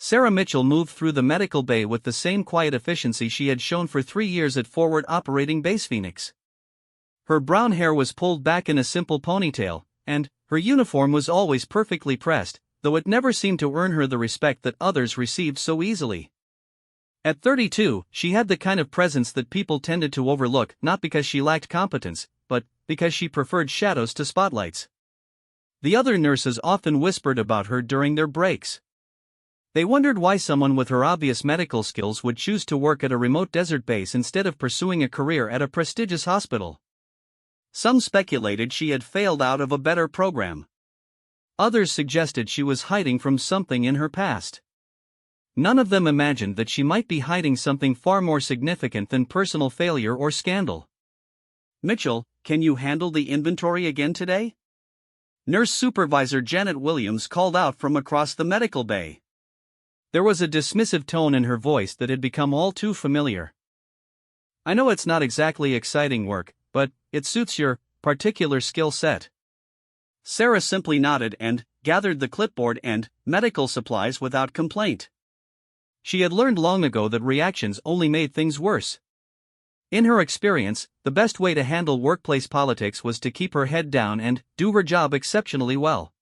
Sarah Mitchell moved through the medical bay with the same quiet efficiency she had shown for 3 years at Forward Operating Base Phoenix. Her brown hair was pulled back in a simple ponytail, and her uniform was always perfectly pressed, though it never seemed to earn her the respect that others received so easily. At 32, she had the kind of presence that people tended to overlook, not because she lacked competence, but because she preferred shadows to spotlights. The other nurses often whispered about her during their breaks. They wondered why someone with her obvious medical skills would choose to work at a remote desert base instead of pursuing a career at a prestigious hospital. Some speculated she had failed out of a better program. Others suggested she was hiding from something in her past. None of them imagined that she might be hiding something far more significant than personal failure or scandal. "Mitchell, can you handle the inventory again today?" Nurse Supervisor Janet Williams called out from across the medical bay. There was a dismissive tone in her voice that had become all too familiar. "I know it's not exactly exciting work, but it suits your particular skill set." Sarah simply nodded and gathered the clipboard and medical supplies without complaint. She had learned long ago that reactions only made things worse. In her experience, the best way to handle workplace politics was to keep her head down and do her job exceptionally well.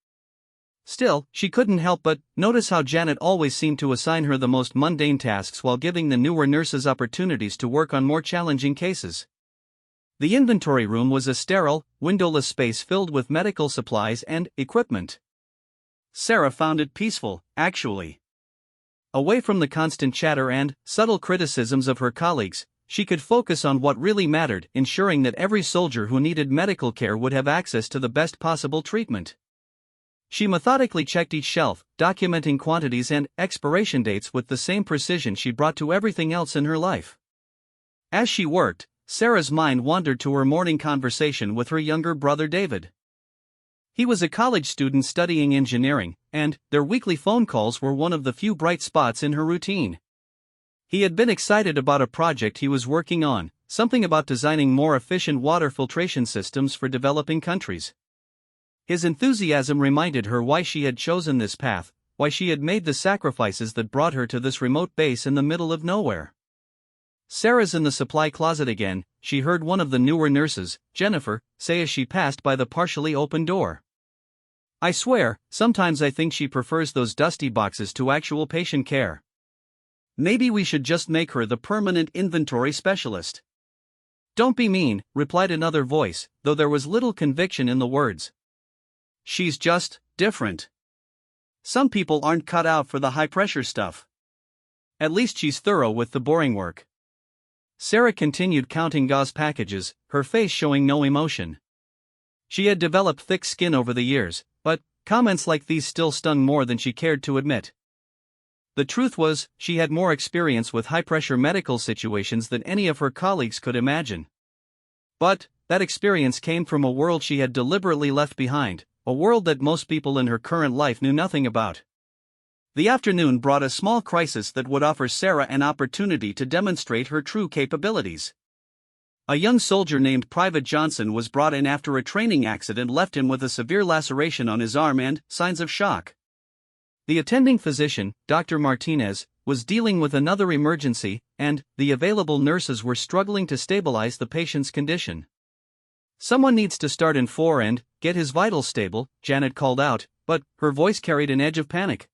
Still, she couldn't help but notice how Janet always seemed to assign her the most mundane tasks while giving the newer nurses opportunities to work on more challenging cases. The inventory room was a sterile, windowless space filled with medical supplies and equipment. Sarah found it peaceful, actually. Away from the constant chatter and subtle criticisms of her colleagues, she could focus on what really mattered, ensuring that every soldier who needed medical care would have access to the best possible treatment. She methodically checked each shelf, documenting quantities and expiration dates with the same precision she brought to everything else in her life. As she worked, Sarah's mind wandered to her morning conversation with her younger brother David. He was a college student studying engineering, and their weekly phone calls were one of the few bright spots in her routine. He had been excited about a project he was working on, something about designing more efficient water filtration systems for developing countries. His enthusiasm reminded her why she had chosen this path, why she had made the sacrifices that brought her to this remote base in the middle of nowhere. "Sarah's in the supply closet again," she heard one of the newer nurses, Jennifer, say as she passed by the partially open door. "I swear, sometimes I think she prefers those dusty boxes to actual patient care. Maybe we should just make her the permanent inventory specialist." "Don't be mean," replied another voice, though there was little conviction in the words. "She's just different. Some people aren't cut out for the high-pressure stuff. At least she's thorough with the boring work." Sarah continued counting gauze packages, her face showing no emotion. She had developed thick skin over the years, but comments like these still stung more than she cared to admit. The truth was, she had more experience with high-pressure medical situations than any of her colleagues could imagine. But that experience came from a world she had deliberately left behind, a world that most people in her current life knew nothing about. The afternoon brought a small crisis that would offer Sarah an opportunity to demonstrate her true capabilities. A young soldier named Private Johnson was brought in after a training accident left him with a severe laceration on his arm and signs of shock. The attending physician, Dr. Martinez, was dealing with another emergency, and the available nurses were struggling to stabilize the patient's condition. "Someone needs to start in 4 and get his vitals stable," Janet called out, but her voice carried an edge of panic.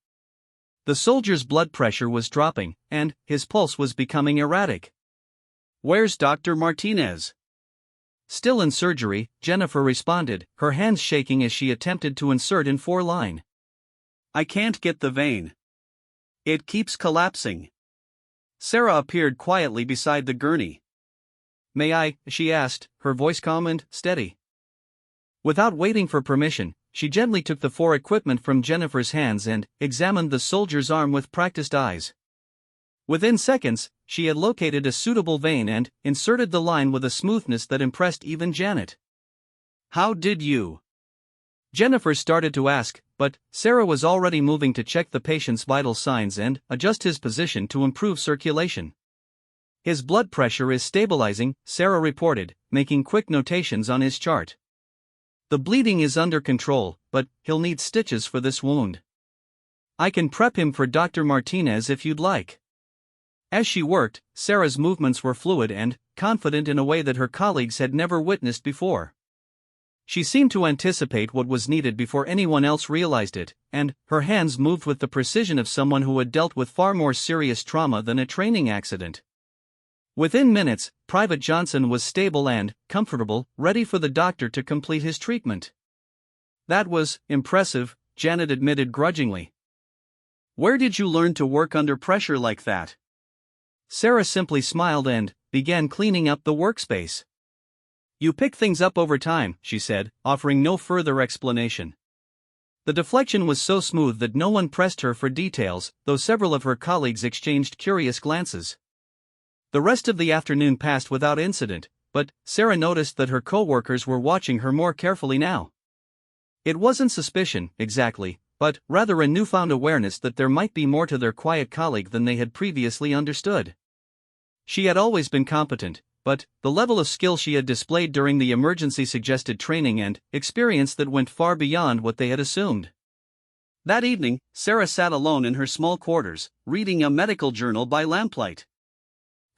The soldier's blood pressure was dropping, and his pulse was becoming erratic. "Where's Dr. Martinez?" "Still in surgery," Jennifer responded, her hands shaking as she attempted to insert in 4 line. "I can't get the vein. It keeps collapsing." Sarah appeared quietly beside the gurney. "May I?" she asked, her voice calm and steady. Without waiting for permission, she gently took the 4 equipment from Jennifer's hands and examined the soldier's arm with practiced eyes. Within seconds, she had located a suitable vein and inserted the line with a smoothness that impressed even Janet. "How did you?" Jennifer started to ask, but Sarah was already moving to check the patient's vital signs and adjust his position to improve circulation. "His blood pressure is stabilizing," Sarah reported, making quick notations on his chart. "The bleeding is under control, but he'll need stitches for this wound." I can prep him for Dr. Martinez if you'd like. As she worked, Sarah's movements were fluid and confident in a way that her colleagues had never witnessed before. She seemed to anticipate what was needed before anyone else realized it, and her hands moved with the precision of someone who had dealt with far more serious trauma than a training accident. Within minutes, Private Johnson was stable and comfortable, ready for the doctor to complete his treatment. That was impressive, Janet admitted grudgingly. Where did you learn to work under pressure like that? Sarah simply smiled and began cleaning up the workspace. You pick things up over time, she said, offering no further explanation. The deflection was so smooth that no one pressed her for details, though several of her colleagues exchanged curious glances. The rest of the afternoon passed without incident, but Sarah noticed that her co-workers were watching her more carefully now. It wasn't suspicion, exactly, but rather a newfound awareness that there might be more to their quiet colleague than they had previously understood. She had always been competent, but the level of skill she had displayed during the emergency suggested training and experience that went far beyond what they had assumed. That evening, Sarah sat alone in her small quarters, reading a medical journal by lamplight.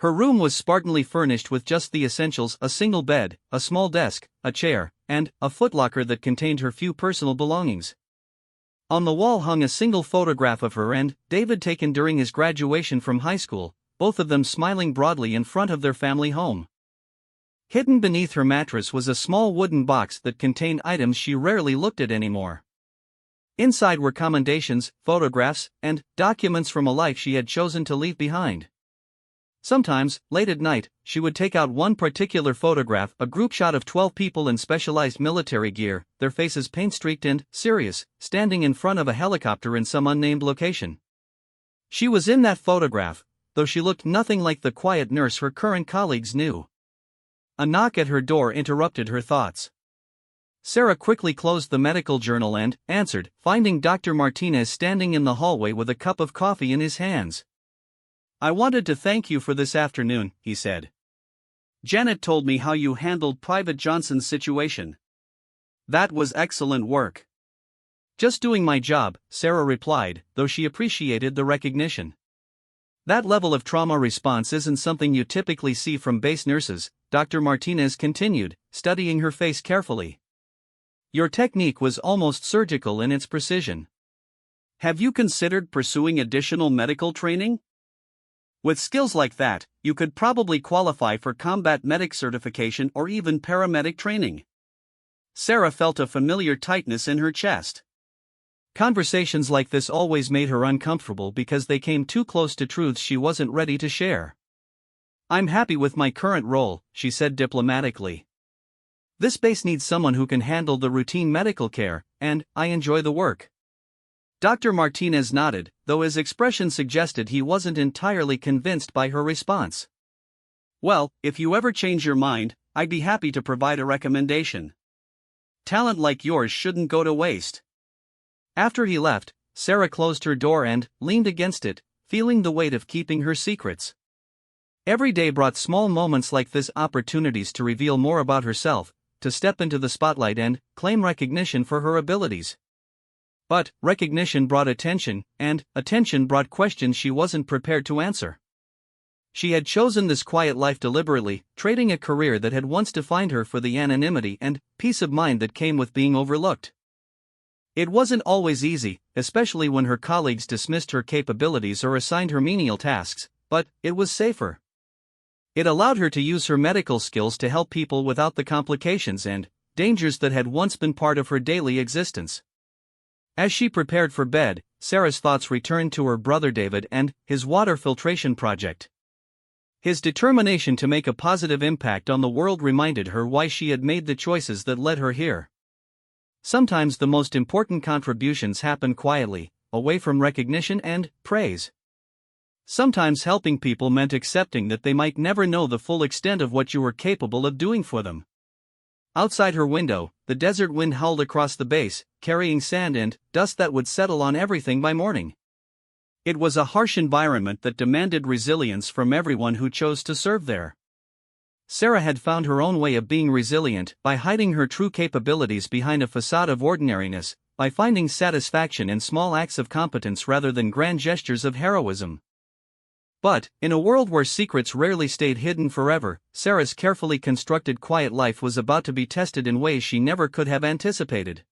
Her room was spartanly furnished with just the essentials: a single bed, a small desk, a chair, and a footlocker that contained her few personal belongings. On the wall hung a single photograph of her and David taken during his graduation from high school, both of them smiling broadly in front of their family home. Hidden beneath her mattress was a small wooden box that contained items she rarely looked at anymore. Inside were commendations, photographs, and documents from a life she had chosen to leave behind. Sometimes, late at night, she would take out one particular photograph, a group shot of 12 people in specialized military gear, their faces paint-streaked and serious, standing in front of a helicopter in some unnamed location. She was in that photograph, though she looked nothing like the quiet nurse her current colleagues knew. A knock at her door interrupted her thoughts. Sarah quickly closed the medical journal and answered, finding Dr. Martinez standing in the hallway with a cup of coffee in his hands. I wanted to thank you for this afternoon, he said. Janet told me how you handled Private Johnson's situation. That was excellent work. Just doing my job, Sarah replied, though she appreciated the recognition. That level of trauma response isn't something you typically see from base nurses, Dr. Martinez continued, studying her face carefully. Your technique was almost surgical in its precision. Have you considered pursuing additional medical training? With skills like that, you could probably qualify for combat medic certification or even paramedic training. Sarah felt a familiar tightness in her chest. Conversations like this always made her uncomfortable because they came too close to truths she wasn't ready to share. I'm happy with my current role, she said diplomatically. This base needs someone who can handle the routine medical care, and I enjoy the work. Dr. Martinez nodded, though his expression suggested he wasn't entirely convinced by her response. Well, if you ever change your mind, I'd be happy to provide a recommendation. Talent like yours shouldn't go to waste. After he left, Sarah closed her door and leaned against it, feeling the weight of keeping her secrets. Every day brought small moments like this, opportunities to reveal more about herself, to step into the spotlight and claim recognition for her abilities. But recognition brought attention, and attention brought questions she wasn't prepared to answer. She had chosen this quiet life deliberately, trading a career that had once defined her for the anonymity and peace of mind that came with being overlooked. It wasn't always easy, especially when her colleagues dismissed her capabilities or assigned her menial tasks, but it was safer. It allowed her to use her medical skills to help people without the complications and dangers that had once been part of her daily existence. As she prepared for bed, Sarah's thoughts returned to her brother David and his water filtration project. His determination to make a positive impact on the world reminded her why she had made the choices that led her here. Sometimes the most important contributions happen quietly, away from recognition and praise. Sometimes helping people meant accepting that they might never know the full extent of what you were capable of doing for them. Outside her window, the desert wind howled across the base, carrying sand and dust that would settle on everything by morning. It was a harsh environment that demanded resilience from everyone who chose to serve there. Sarah had found her own way of being resilient by hiding her true capabilities behind a facade of ordinariness, by finding satisfaction in small acts of competence rather than grand gestures of heroism. But, in a world where secrets rarely stayed hidden forever, Sarah's carefully constructed quiet life was about to be tested in ways she never could have anticipated.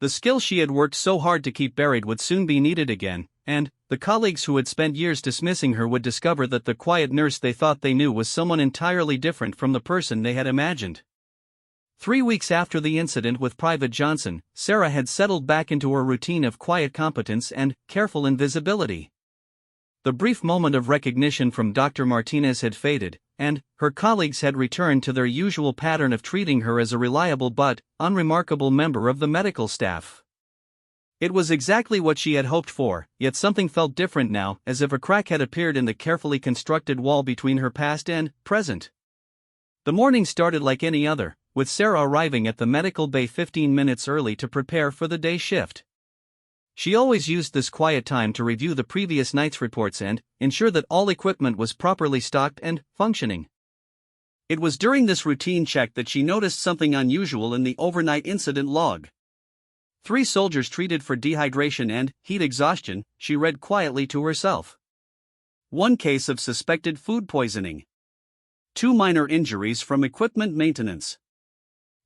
The skill she had worked so hard to keep buried would soon be needed again, and the colleagues who had spent years dismissing her would discover that the quiet nurse they thought they knew was someone entirely different from the person they had imagined. 3 weeks after the incident with Private Johnson, Sarah had settled back into her routine of quiet competence and careful invisibility. The brief moment of recognition from Dr. Martinez had faded, and her colleagues had returned to their usual pattern of treating her as a reliable but unremarkable member of the medical staff. It was exactly what she had hoped for, yet something felt different now, as if a crack had appeared in the carefully constructed wall between her past and present. The morning started like any other, with Sarah arriving at the medical bay 15 minutes early to prepare for the day shift. She always used this quiet time to review the previous night's reports and ensure that all equipment was properly stocked and functioning. It was during this routine check that she noticed something unusual in the overnight incident log. 3 soldiers treated for dehydration and heat exhaustion, she read quietly to herself. 1 case of suspected food poisoning. 2 minor injuries from equipment maintenance.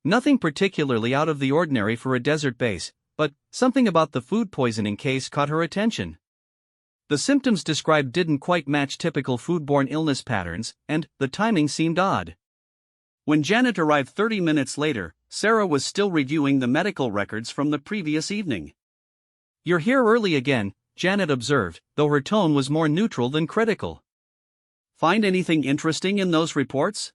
Nothing particularly out of the ordinary for a desert base, but something about the food poisoning case caught her attention. The symptoms described didn't quite match typical foodborne illness patterns, and the timing seemed odd. When Janet arrived 30 minutes later, Sarah was still reviewing the medical records from the previous evening. "You're here early again," Janet observed, though her tone was more neutral than critical. "Find anything interesting in those reports?"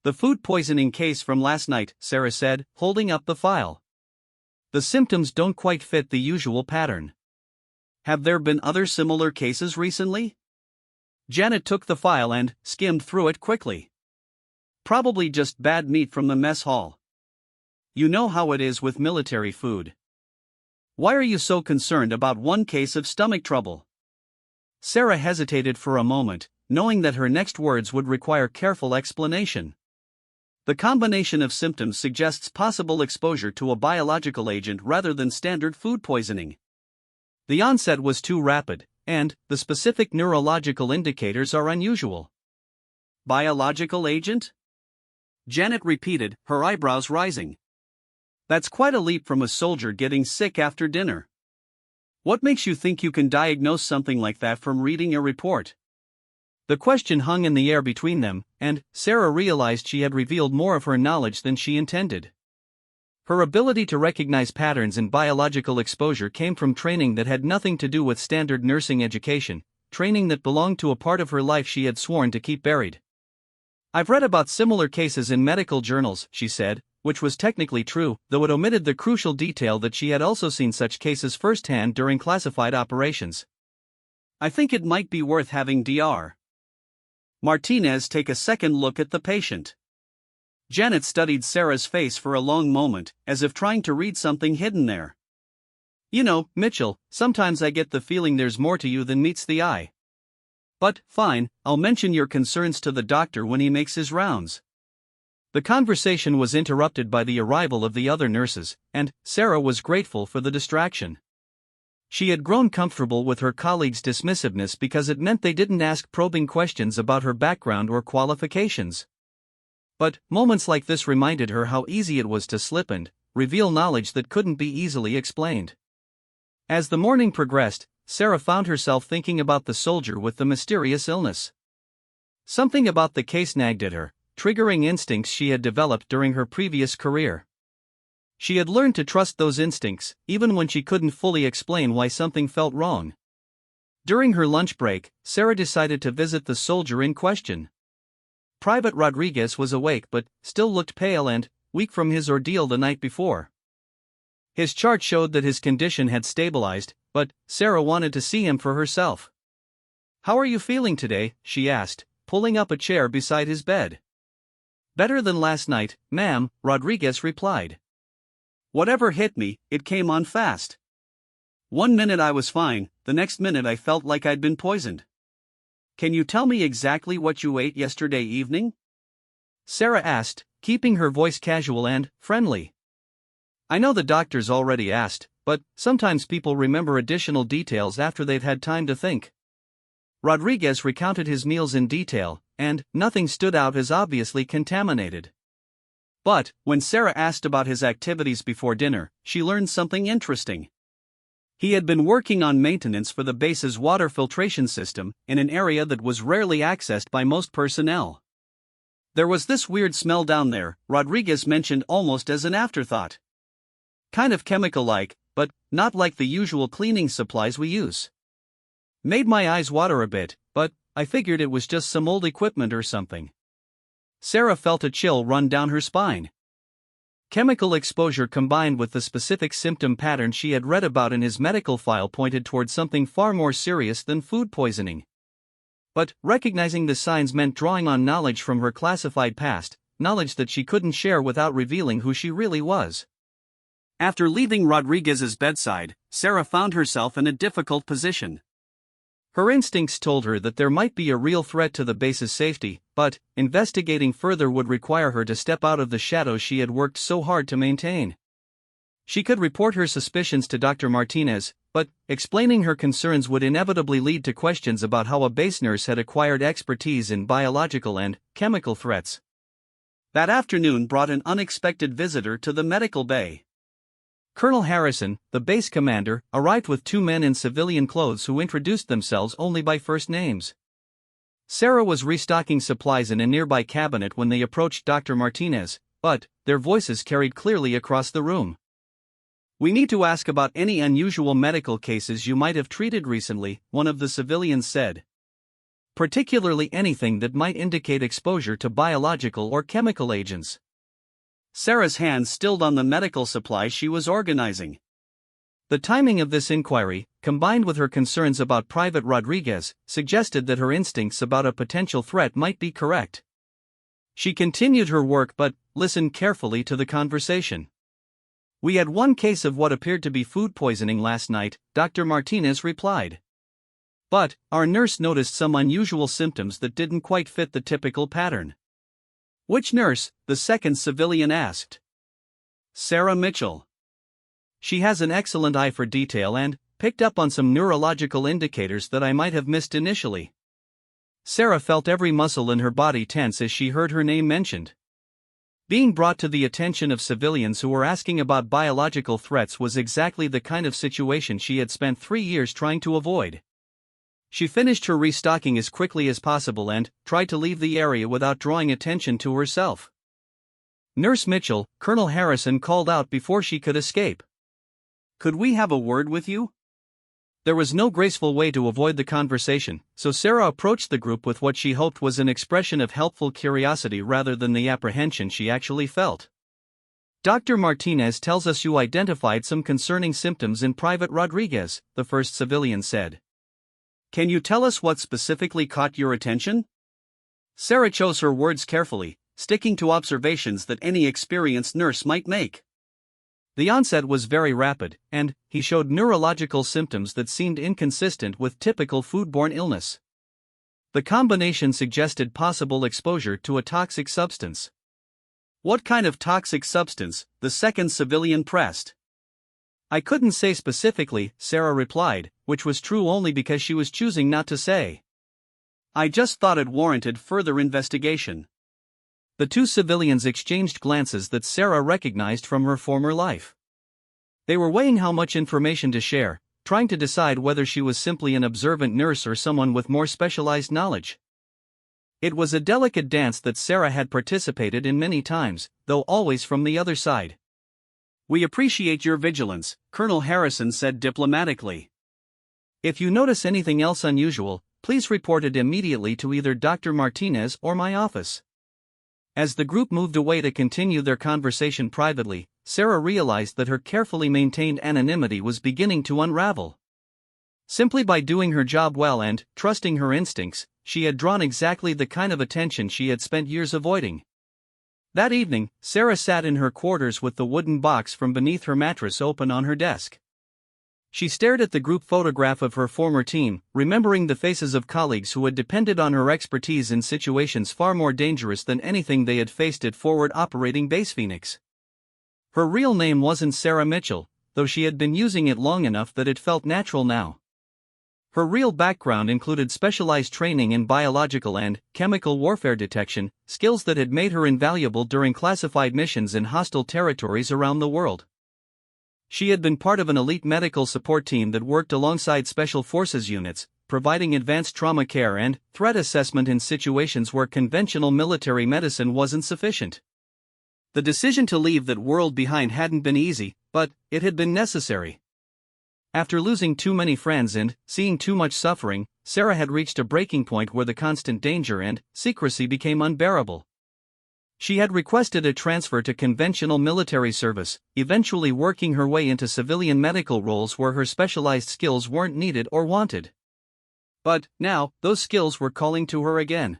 "The food poisoning case from last night," Sarah said, holding up the file. "The symptoms don't quite fit the usual pattern." "Have there been other similar cases recently?" Janet took the file and skimmed through it quickly. "Probably just bad meat from the mess hall. You know how it is with military food. Why are you so concerned about 1 case of stomach trouble?" Sarah hesitated for a moment, knowing that her next words would require careful explanation. The combination of symptoms suggests possible exposure to a biological agent rather than standard food poisoning. The onset was too rapid, and the specific neurological indicators are unusual. "Biological agent?" Janet repeated, her eyebrows rising. "That's quite a leap from a soldier getting sick after dinner. What makes you think you can diagnose something like that from reading a report?" The question hung in the air between them, and Sarah realized she had revealed more of her knowledge than she intended. Her ability to recognize patterns in biological exposure came from training that had nothing to do with standard nursing education, training that belonged to a part of her life she had sworn to keep buried. "I've read about similar cases in medical journals," she said, which was technically true, though it omitted the crucial detail that she had also seen such cases firsthand during classified operations. "I think it might be worth having Dr. Martinez take a second look at the patient." Janet studied Sarah's face for a long moment, as if trying to read something hidden there. "You know, Mitchell, sometimes I get the feeling there's more to you than meets the eye. But, fine, I'll mention your concerns to the doctor when he makes his rounds." The conversation was interrupted by the arrival of the other nurses, and Sarah was grateful for the distraction. She had grown comfortable with her colleagues' dismissiveness because it meant they didn't ask probing questions about her background or qualifications. But moments like this reminded her how easy it was to slip and reveal knowledge that couldn't be easily explained. As the morning progressed, Sarah found herself thinking about the soldier with the mysterious illness. Something about the case nagged at her, triggering instincts she had developed during her previous career. She had learned to trust those instincts, even when she couldn't fully explain why something felt wrong. During her lunch break, Sarah decided to visit the soldier in question. Private Rodriguez was awake but still looked pale and weak from his ordeal the night before. His chart showed that his condition had stabilized, but Sarah wanted to see him for herself. "How are you feeling today?" she asked, pulling up a chair beside his bed. "Better than last night, ma'am," Rodriguez replied. "Whatever hit me, it came on fast. 1 minute I was fine, the next minute I felt like I'd been poisoned. Can you tell me exactly what you ate yesterday evening?" Sarah asked, keeping her voice casual and friendly. I know the doctors already asked, but sometimes people remember additional details after they've had time to think. Rodriguez recounted his meals in detail, and nothing stood out as obviously contaminated. But, when Sarah asked about his activities before dinner, she learned something interesting. He had been working on maintenance for the base's water filtration system, in an area that was rarely accessed by most personnel. There was this weird smell down there, Rodriguez mentioned almost as an afterthought. Kind of chemical-like, but not like the usual cleaning supplies we use. Made my eyes water a bit, but I figured it was just some old equipment or something. Sarah felt a chill run down her spine. Chemical exposure combined with the specific symptom pattern she had read about in his medical file pointed towards something far more serious than food poisoning. But recognizing the signs meant drawing on knowledge from her classified past, knowledge that she couldn't share without revealing who she really was. After leaving Rodriguez's bedside, Sarah found herself in a difficult position. Her instincts told her that there might be a real threat to the base's safety, but investigating further would require her to step out of the shadows she had worked so hard to maintain. She could report her suspicions to Dr. Martinez, but explaining her concerns would inevitably lead to questions about how a base nurse had acquired expertise in biological and chemical threats. That afternoon brought an unexpected visitor to the medical bay. Colonel Harrison, the base commander, arrived with two men in civilian clothes who introduced themselves only by first names. Sarah was restocking supplies in a nearby cabinet when they approached Dr. Martinez, but their voices carried clearly across the room. "We need to ask about any unusual medical cases you might have treated recently," one of the civilians said. "Particularly anything that might indicate exposure to biological or chemical agents." Sarah's hands stilled on the medical supplies she was organizing. The timing of this inquiry, combined with her concerns about Private Rodriguez, suggested that her instincts about a potential threat might be correct. She continued her work but listened carefully to the conversation. "We had one case of what appeared to be food poisoning last night," Dr. Martinez replied. "But our nurse noticed some unusual symptoms that didn't quite fit the typical pattern." "Which nurse?" the second civilian asked. "Sarah Mitchell. She has an excellent eye for detail and picked up on some neurological indicators that I might have missed initially." Sarah felt every muscle in her body tense as she heard her name mentioned. Being brought to the attention of civilians who were asking about biological threats was exactly the kind of situation she had spent 3 years trying to avoid. She finished her restocking as quickly as possible and tried to leave the area without drawing attention to herself. "Nurse Mitchell," Colonel Harrison called out before she could escape. "Could we have a word with you?" There was no graceful way to avoid the conversation, so Sarah approached the group with what she hoped was an expression of helpful curiosity rather than the apprehension she actually felt. "Dr. Martinez tells us you identified some concerning symptoms in Private Rodriguez," the first civilian said. "Can you tell us what specifically caught your attention?" Sarah chose her words carefully, sticking to observations that any experienced nurse might make. The onset was very rapid, and he showed neurological symptoms that seemed inconsistent with typical foodborne illness. The combination suggested possible exposure to a toxic substance. "What kind of toxic substance?" the second civilian pressed. "I couldn't say specifically," Sarah replied, which was true only because she was choosing not to say. "I just thought it warranted further investigation." The two civilians exchanged glances that Sarah recognized from her former life. They were weighing how much information to share, trying to decide whether she was simply an observant nurse or someone with more specialized knowledge. It was a delicate dance that Sarah had participated in many times, though always from the other side. "We appreciate your vigilance," Colonel Harrison said diplomatically. "If you notice anything else unusual, please report it immediately to either Dr. Martinez or my office." As the group moved away to continue their conversation privately, Sarah realized that her carefully maintained anonymity was beginning to unravel. Simply by doing her job well and trusting her instincts, she had drawn exactly the kind of attention she had spent years avoiding. That evening, Sarah sat in her quarters with the wooden box from beneath her mattress open on her desk. She stared at the group photograph of her former team, remembering the faces of colleagues who had depended on her expertise in situations far more dangerous than anything they had faced at Forward Operating Base Phoenix. Her real name wasn't Sarah Mitchell, though she had been using it long enough that it felt natural now. Her real background included specialized training in biological and chemical warfare detection, skills that had made her invaluable during classified missions in hostile territories around the world. She had been part of an elite medical support team that worked alongside special forces units, providing advanced trauma care and threat assessment in situations where conventional military medicine wasn't sufficient. The decision to leave that world behind hadn't been easy, but it had been necessary. After losing too many friends and seeing too much suffering, Sarah had reached a breaking point where the constant danger and secrecy became unbearable. She had requested a transfer to conventional military service, eventually working her way into civilian medical roles where her specialized skills weren't needed or wanted. But now, those skills were calling to her again.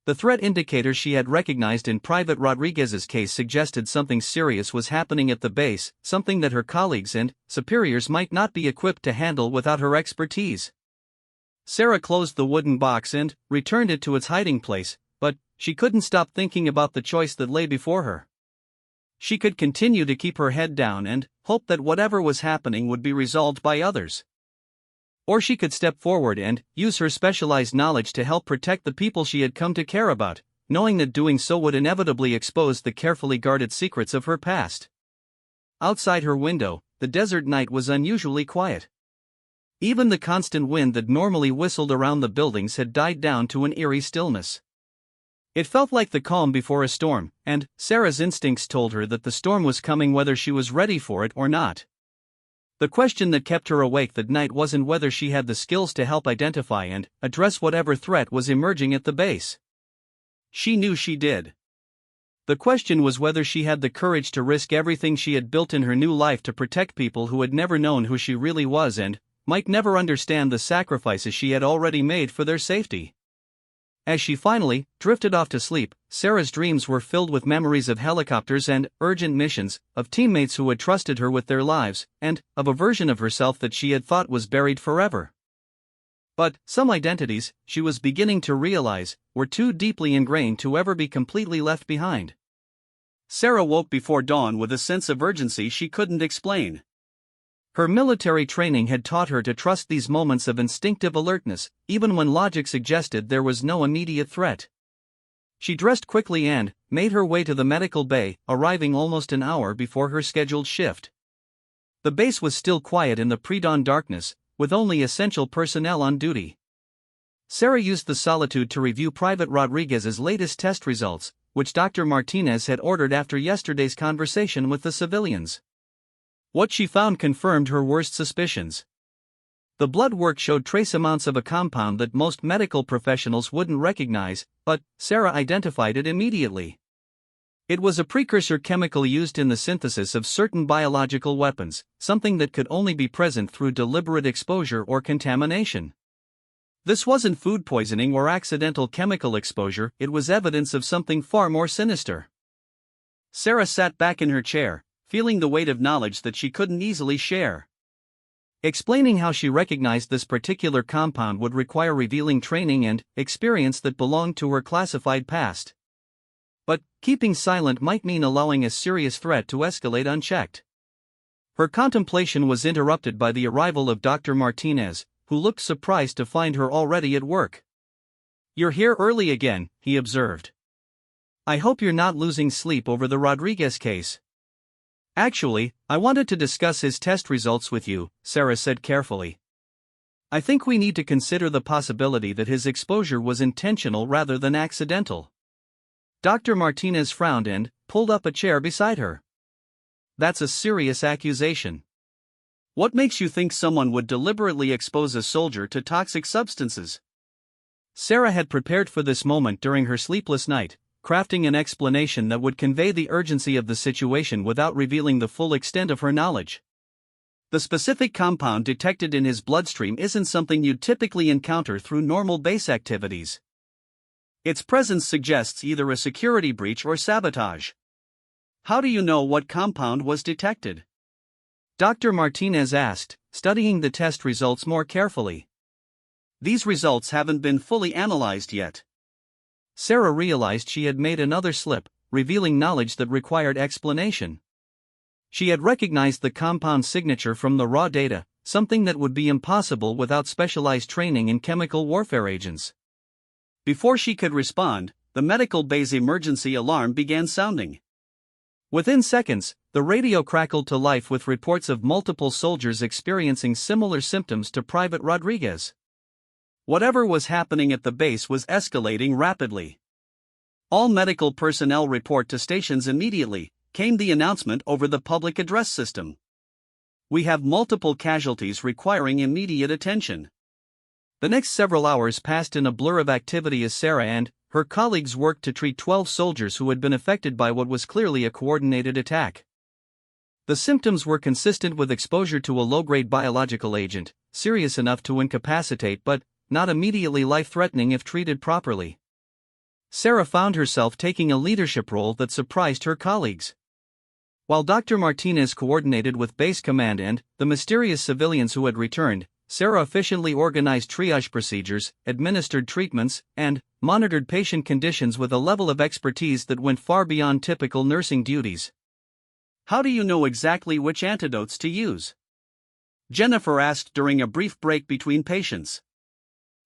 The threat indicators she had recognized in Private Rodriguez's case suggested something serious was happening at the base, something that her colleagues and superiors might not be equipped to handle without her expertise. Sarah closed the wooden box and returned it to its hiding place, but she couldn't stop thinking about the choice that lay before her. She could continue to keep her head down and hope that whatever was happening would be resolved by others. Or she could step forward and use her specialized knowledge to help protect the people she had come to care about, knowing that doing so would inevitably expose the carefully guarded secrets of her past. Outside her window, the desert night was unusually quiet. Even the constant wind that normally whistled around the buildings had died down to an eerie stillness. It felt like the calm before a storm, and Sarah's instincts told her that the storm was coming whether she was ready for it or not. The question that kept her awake that night wasn't whether she had the skills to help identify and address whatever threat was emerging at the base. She knew she did. The question was whether she had the courage to risk everything she had built in her new life to protect people who had never known who she really was and might never understand the sacrifices she had already made for their safety. As she finally drifted off to sleep, Sarah's dreams were filled with memories of helicopters and urgent missions, of teammates who had trusted her with their lives, and of a version of herself that she had thought was buried forever. But some identities, she was beginning to realize, were too deeply ingrained to ever be completely left behind. Sarah woke before dawn with a sense of urgency she couldn't explain. Her military training had taught her to trust these moments of instinctive alertness, even when logic suggested there was no immediate threat. She dressed quickly and made her way to the medical bay, arriving almost an hour before her scheduled shift. The base was still quiet in the pre-dawn darkness, with only essential personnel on duty. Sarah used the solitude to review Private Rodriguez's latest test results, which Dr. Martinez had ordered after yesterday's conversation with the civilians. What she found confirmed her worst suspicions. The blood work showed trace amounts of a compound that most medical professionals wouldn't recognize, but Sarah identified it immediately. It was a precursor chemical used in the synthesis of certain biological weapons, something that could only be present through deliberate exposure or contamination. This wasn't food poisoning or accidental chemical exposure, it was evidence of something far more sinister. Sarah sat back in her chair, feeling the weight of knowledge that she couldn't easily share. Explaining how she recognized this particular compound would require revealing training and experience that belonged to her classified past. But keeping silent might mean allowing a serious threat to escalate unchecked. Her contemplation was interrupted by the arrival of Dr. Martinez, who looked surprised to find her already at work. "You're here early again," he observed. "I hope you're not losing sleep over the Rodriguez case." "Actually, I wanted to discuss his test results with you," Sarah said carefully. "I think we need to consider the possibility that his exposure was intentional rather than accidental." Dr. Martinez frowned and pulled up a chair beside her. "That's a serious accusation. What makes you think someone would deliberately expose a soldier to toxic substances?" Sarah had prepared for this moment during her sleepless night, crafting an explanation that would convey the urgency of the situation without revealing the full extent of her knowledge. The specific compound detected in his bloodstream isn't something you'd typically encounter through normal base activities. Its presence suggests either a security breach or sabotage. How do you know what compound was detected? Dr. Martinez asked, studying the test results more carefully. These results haven't been fully analyzed yet. Sarah realized she had made another slip, revealing knowledge that required explanation. She had recognized the compound signature from the raw data, something that would be impossible without specialized training in chemical warfare agents. Before she could respond, the medical bay's emergency alarm began sounding. Within seconds, the radio crackled to life with reports of multiple soldiers experiencing similar symptoms to Private Rodriguez. Whatever was happening at the base was escalating rapidly. All medical personnel report to stations immediately, came the announcement over the public address system. We have multiple casualties requiring immediate attention. The next several hours passed in a blur of activity as Sarah and her colleagues worked to treat 12 soldiers who had been affected by what was clearly a coordinated attack. The symptoms were consistent with exposure to a low-grade biological agent, serious enough to incapacitate but not immediately life-threatening if treated properly. Sarah found herself taking a leadership role that surprised her colleagues. While Dr. Martinez coordinated with base command and the mysterious civilians who had returned, Sarah efficiently organized triage procedures, administered treatments, and monitored patient conditions with a level of expertise that went far beyond typical nursing duties. How do you know exactly which antidotes to use? Jennifer asked during a brief break between patients.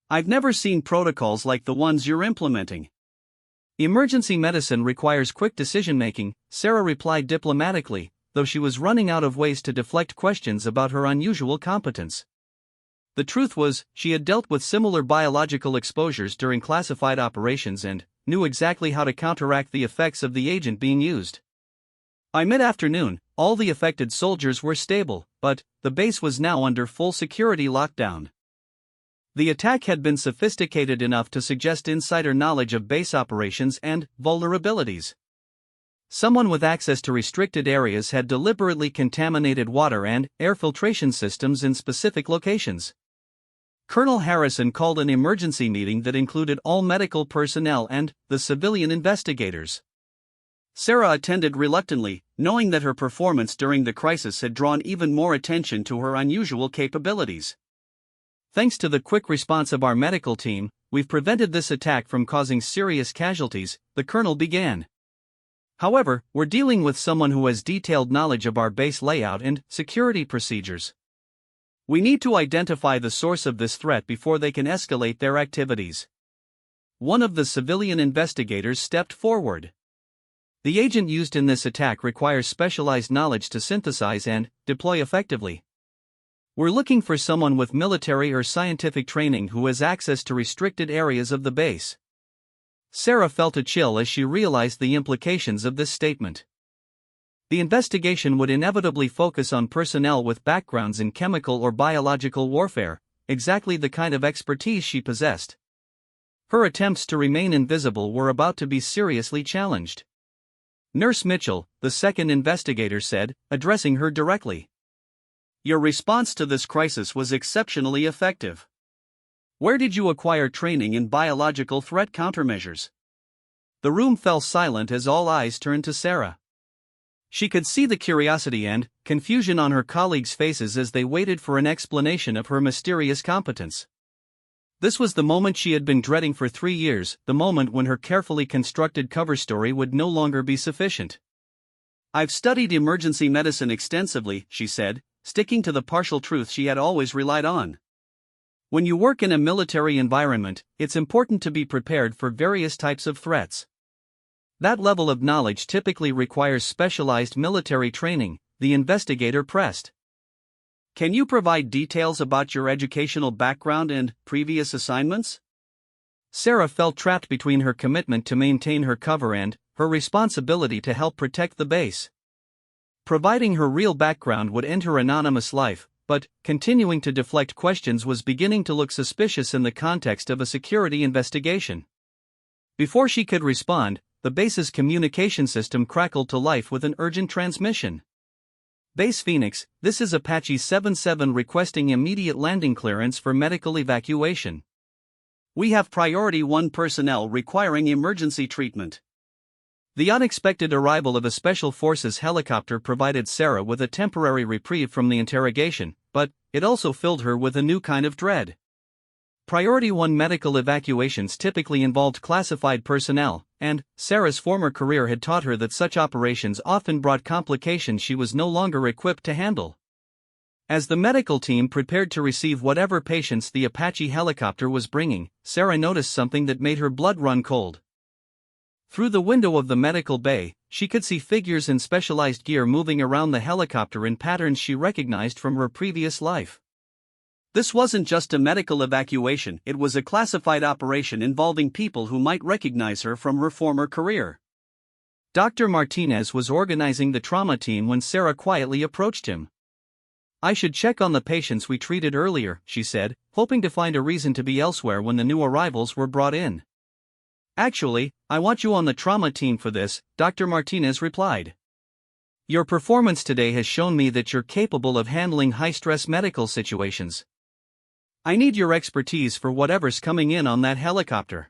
I've never seen protocols like the ones you're implementing. Emergency medicine requires quick decision-making, Sarah replied diplomatically, though she was running out of ways to deflect questions about her unusual competence. The truth was, she had dealt with similar biological exposures during classified operations and knew exactly how to counteract the effects of the agent being used. By mid-afternoon, all the affected soldiers were stable, but the base was now under full security lockdown. The attack had been sophisticated enough to suggest insider knowledge of base operations and vulnerabilities. Someone with access to restricted areas had deliberately contaminated water and air filtration systems in specific locations. Colonel Harrison called an emergency meeting that included all medical personnel and the civilian investigators. Sarah attended reluctantly, knowing that her performance during the crisis had drawn even more attention to her unusual capabilities. Thanks to the quick response of our medical team, we've prevented this attack from causing serious casualties, the colonel began. However, we're dealing with someone who has detailed knowledge of our base layout and security procedures. We need to identify the source of this threat before they can escalate their activities. One of the civilian investigators stepped forward. The agent used in this attack requires specialized knowledge to synthesize and deploy effectively. We're looking for someone with military or scientific training who has access to restricted areas of the base. Sarah felt a chill as she realized the implications of this statement. The investigation would inevitably focus on personnel with backgrounds in chemical or biological warfare, exactly the kind of expertise she possessed. Her attempts to remain invisible were about to be seriously challenged. Nurse Mitchell, the second investigator said, addressing her directly. Your response to this crisis was exceptionally effective. Where did you acquire training in biological threat countermeasures? The room fell silent as all eyes turned to Sarah. She could see the curiosity and confusion on her colleagues' faces as they waited for an explanation of her mysterious competence. This was the moment she had been dreading for 3 years, the moment when her carefully constructed cover story would no longer be sufficient. I've studied emergency medicine extensively, she said, sticking to the partial truth she had always relied on. When you work in a military environment, it's important to be prepared for various types of threats. That level of knowledge typically requires specialized military training, the investigator pressed. Can you provide details about your educational background and previous assignments? Sarah felt trapped between her commitment to maintain her cover and her responsibility to help protect the base. Providing her real background would end her anonymous life, but continuing to deflect questions was beginning to look suspicious in the context of a security investigation. Before she could respond, the base's communication system crackled to life with an urgent transmission. Base Phoenix, this is Apache 77 requesting immediate landing clearance for medical evacuation. We have Priority 1 personnel requiring emergency treatment. The unexpected arrival of a Special Forces helicopter provided Sarah with a temporary reprieve from the interrogation, but it also filled her with a new kind of dread. Priority 1 medical evacuations typically involved classified personnel, and Sarah's former career had taught her that such operations often brought complications she was no longer equipped to handle. As the medical team prepared to receive whatever patients the Apache helicopter was bringing, Sarah noticed something that made her blood run cold. Through the window of the medical bay, she could see figures in specialized gear moving around the helicopter in patterns she recognized from her previous life. This wasn't just a medical evacuation, it was a classified operation involving people who might recognize her from her former career. Dr. Martinez was organizing the trauma team when Sarah quietly approached him. "I should check on the patients we treated earlier," she said, hoping to find a reason to be elsewhere when the new arrivals were brought in. "Actually, I want you on the trauma team for this," Dr. Martinez replied. "Your performance today has shown me that you're capable of handling high-stress medical situations. I need your expertise for whatever's coming in on that helicopter."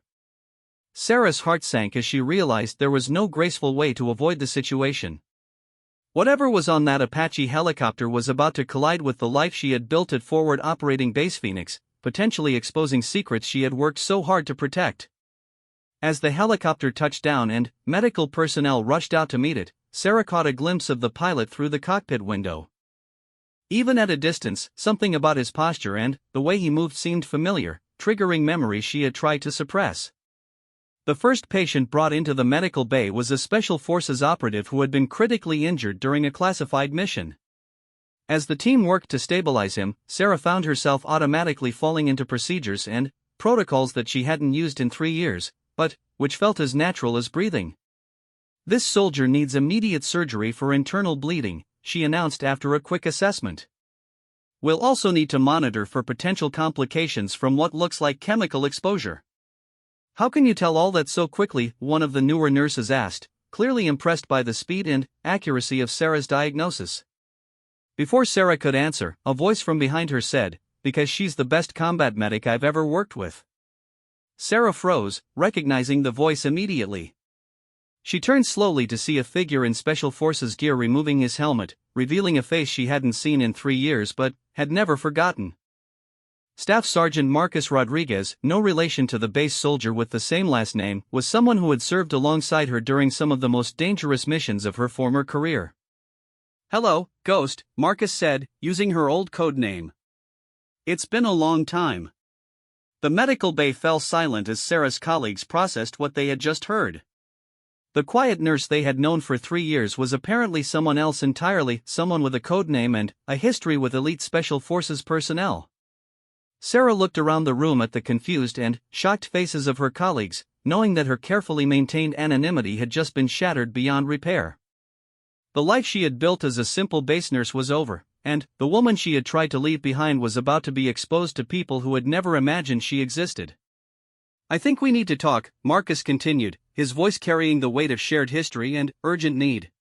Sarah's heart sank as she realized there was no graceful way to avoid the situation. Whatever was on that Apache helicopter was about to collide with the life she had built at Forward Operating Base Phoenix, potentially exposing secrets she had worked so hard to protect. As the helicopter touched down and medical personnel rushed out to meet it, Sarah caught a glimpse of the pilot through the cockpit window. Even at a distance, something about his posture and the way he moved seemed familiar, triggering memories she had tried to suppress. The first patient brought into the medical bay was a Special Forces operative who had been critically injured during a classified mission. As the team worked to stabilize him, Sarah found herself automatically falling into procedures and protocols that she hadn't used in 3 years, but which felt as natural as breathing. "This soldier needs immediate surgery for internal bleeding," she announced after a quick assessment. "We'll also need to monitor for potential complications from what looks like chemical exposure." "How can you tell all that so quickly?" one of the newer nurses asked, clearly impressed by the speed and accuracy of Sarah's diagnosis. Before Sarah could answer, a voice from behind her said, "Because she's the best combat medic I've ever worked with." Sarah froze, recognizing the voice immediately. She turned slowly to see a figure in Special Forces gear removing his helmet, revealing a face she hadn't seen in 3 years but had never forgotten. Staff Sergeant Marcus Rodriguez, no relation to the base soldier with the same last name, was someone who had served alongside her during some of the most dangerous missions of her former career. "Hello, Ghost," Marcus said, using her old code name. "It's been a long time." The medical bay fell silent as Sarah's colleagues processed what they had just heard. The quiet nurse they had known for 3 years was apparently someone else entirely, someone with a code name and a history with elite Special Forces personnel. Sarah looked around the room at the confused and shocked faces of her colleagues, knowing that her carefully maintained anonymity had just been shattered beyond repair. The life she had built as a simple base nurse was over, and the woman she had tried to leave behind was about to be exposed to people who had never imagined she existed. "I think we need to talk," Marcus continued, his voice carrying the weight of shared history and urgent need.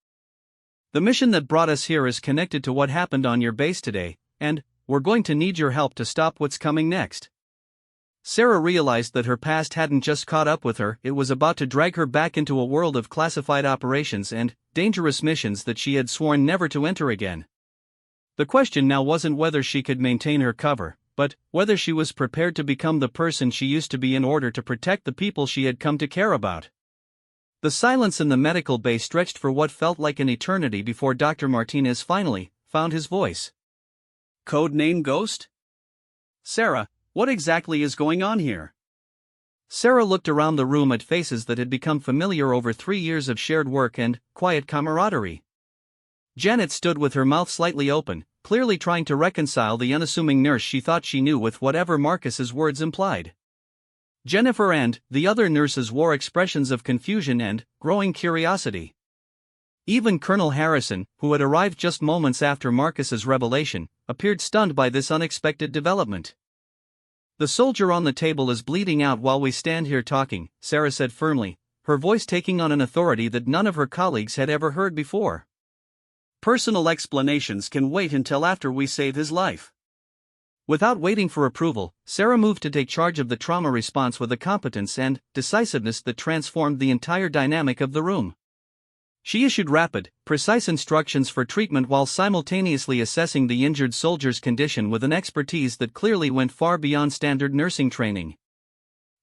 "The mission that brought us here is connected to what happened on your base today, and we're going to need your help to stop what's coming next." Sarah realized that her past hadn't just caught up with her, it was about to drag her back into a world of classified operations and dangerous missions that she had sworn never to enter again. The question now wasn't whether she could maintain her cover, but whether she was prepared to become the person she used to be in order to protect the people she had come to care about. The silence in the medical bay stretched for what felt like an eternity before Dr. Martinez finally found his voice. "Code name Ghost? Sarah, what exactly is going on here?" Sarah looked around the room at faces that had become familiar over 3 years of shared work and quiet camaraderie. Janet stood with her mouth slightly open, clearly trying to reconcile the unassuming nurse she thought she knew with whatever Marcus's words implied. Jennifer and the other nurses wore expressions of confusion and growing curiosity. Even Colonel Harrison, who had arrived just moments after Marcus's revelation, appeared stunned by this unexpected development. "The soldier on the table is bleeding out while we stand here talking," Sarah said firmly, her voice taking on an authority that none of her colleagues had ever heard before. "Personal explanations can wait until after we save his life." Without waiting for approval, Sarah moved to take charge of the trauma response with a competence and decisiveness that transformed the entire dynamic of the room. She issued rapid, precise instructions for treatment while simultaneously assessing the injured soldier's condition with an expertise that clearly went far beyond standard nursing training.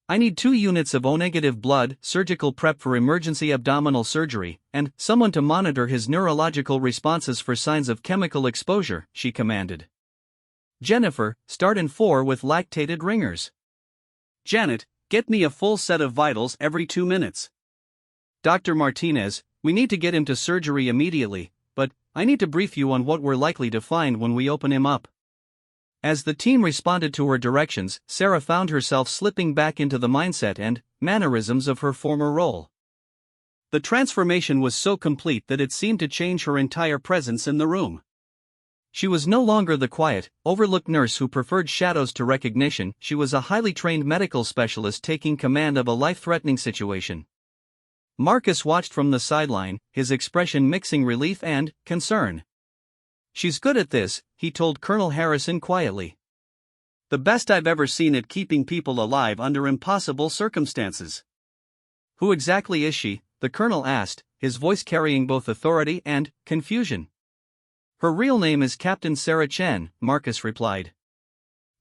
"I need 2 units of O-negative blood, surgical prep for emergency abdominal surgery, and someone to monitor his neurological responses for signs of chemical exposure," she commanded. "Jennifer, start in 4 with lactated ringers." "Janet, get me a full set of vitals every 2 minutes." "Dr. Martinez, we need to get him to surgery immediately, but I need to brief you on what we're likely to find when we open him up." As the team responded to her directions, Sarah found herself slipping back into the mindset and mannerisms of her former role. The transformation was so complete that it seemed to change her entire presence in the room. She was no longer the quiet, overlooked nurse who preferred shadows to recognition. She was a highly trained medical specialist taking command of a life-threatening situation. Marcus watched from the sideline, his expression mixing relief and concern. "She's good at this," he told Colonel Harrison quietly. "The best I've ever seen at keeping people alive under impossible circumstances." "Who exactly is she?" the colonel asked, his voice carrying both authority and confusion. "Her real name is Captain Sarah Chen," Marcus replied.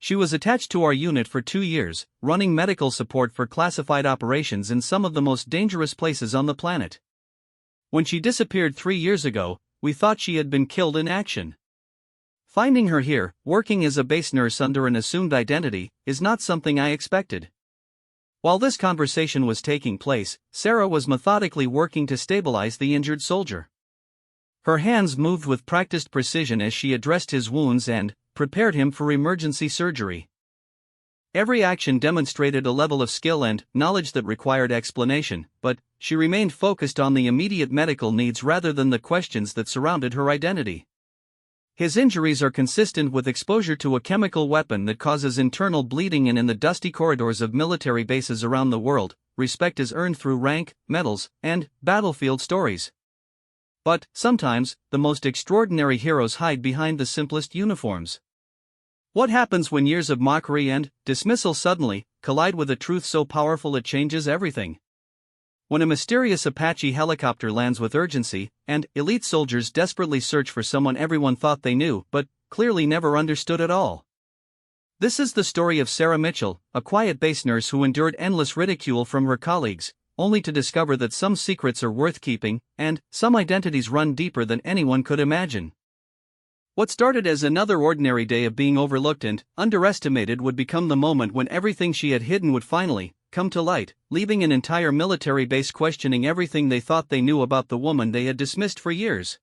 "She was attached to our unit for 2 years, running medical support for classified operations in some of the most dangerous places on the planet. When she disappeared 3 years ago, we thought she had been killed in action. Finding her here, working as a base nurse under an assumed identity, is not something I expected." While this conversation was taking place, Sarah was methodically working to stabilize the injured soldier. Her hands moved with practiced precision as she addressed his wounds and prepared him for emergency surgery. Every action demonstrated a level of skill and knowledge that required explanation, but she remained focused on the immediate medical needs rather than the questions that surrounded her identity. "His injuries are consistent with exposure to a chemical weapon that causes internal bleeding, and in the dusty corridors of military bases around the world, respect is earned through rank, medals, and battlefield stories. But sometimes, the most extraordinary heroes hide behind the simplest uniforms. What happens when years of mockery and dismissal suddenly collide with a truth so powerful it changes everything? When a mysterious Apache helicopter lands with urgency, and elite soldiers desperately search for someone everyone thought they knew but clearly never understood at all." This is the story of Sarah Mitchell, a quiet base nurse who endured endless ridicule from her colleagues, only to discover that some secrets are worth keeping, and some identities run deeper than anyone could imagine. What started as another ordinary day of being overlooked and underestimated would become the moment when everything she had hidden would finally come to light, leaving an entire military base questioning everything they thought they knew about the woman they had dismissed for years.